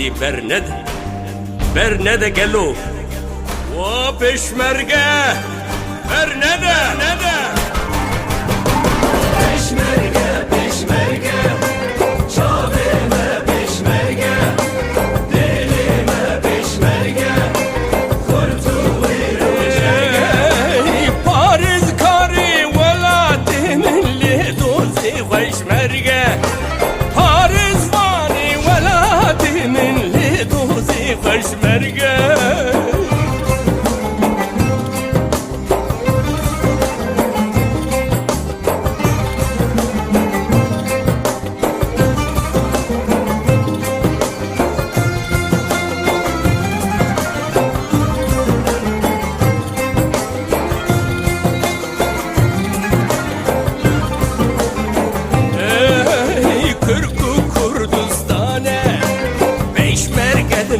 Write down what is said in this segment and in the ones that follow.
دی برنده گلو و پشمرگه برنده پشمرگه چاومه پشمرگه دلمه پشمرگه خورتوی روزگه پارز کاری ولاتی من لی دوزی خوشمرگه پارز وانی ولاتی من لی دوزی خوشمرگه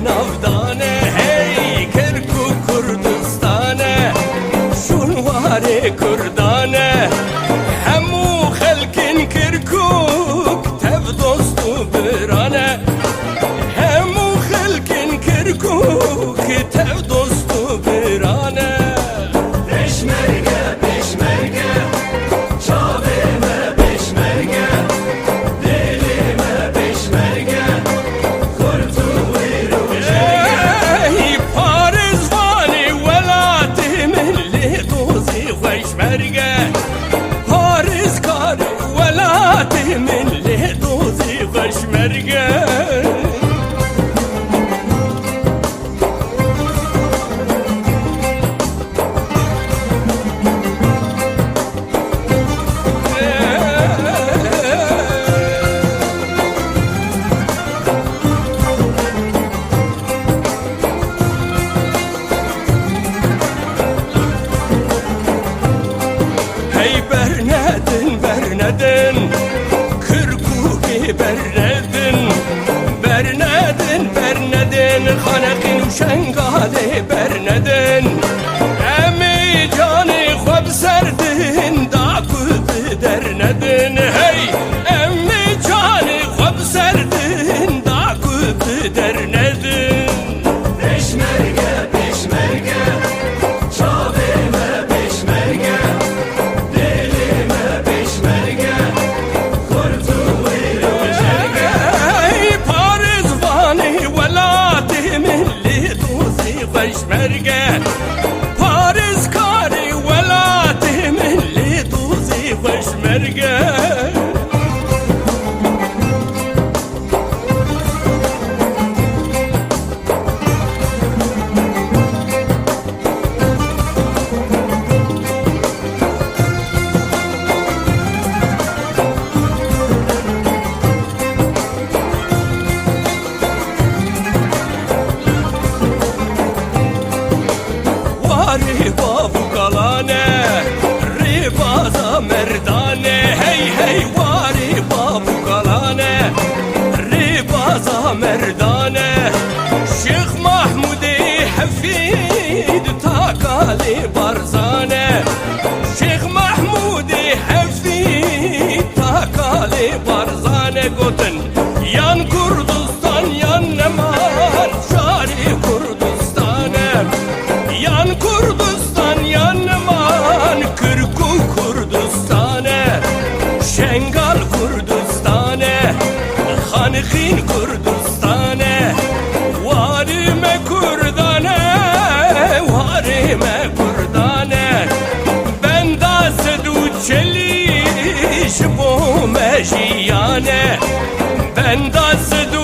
navdane hey Kerku Kurdistane şunvari Kurdane hemu xelkin Kirkuk tev dostu birane hemu xelkin Kirkuk tev dostu birane Peşmerge çavreme peşmerge delime peşmerge kurtuvi خوشمرگه پارز کاری ولاتی من لی دوزی خوشمرگه Bernedin Kırkuki Bernedin Xaneqin u şengali Bernedin Emi cani xweb serdin da kut dernedin Hey Emi cani xweb serdin da kut dernedin Peşmerge çavreme peşmerge delime peşmerge kurtuvi roşerge Pariz vani velati min li dozi خوشمرگه پارز کاری ولاتی من لی دوزی خوشمرگه merdane hey hey vari babu kalane ribaza merdane Şeyh Mahmudi Hafid takali barzane Şeyh Mahmudi Hafid takali barzane goten yan Kurdistan yan neman şari Kurdistane yan Kurdistan yan neman Kırkuk Kurdistane Şengal Kurdistane Xanixin Kurdistane Varime Kurdane Varime Kurdane Benda sedu çeliş bu mejiyane Benda sedu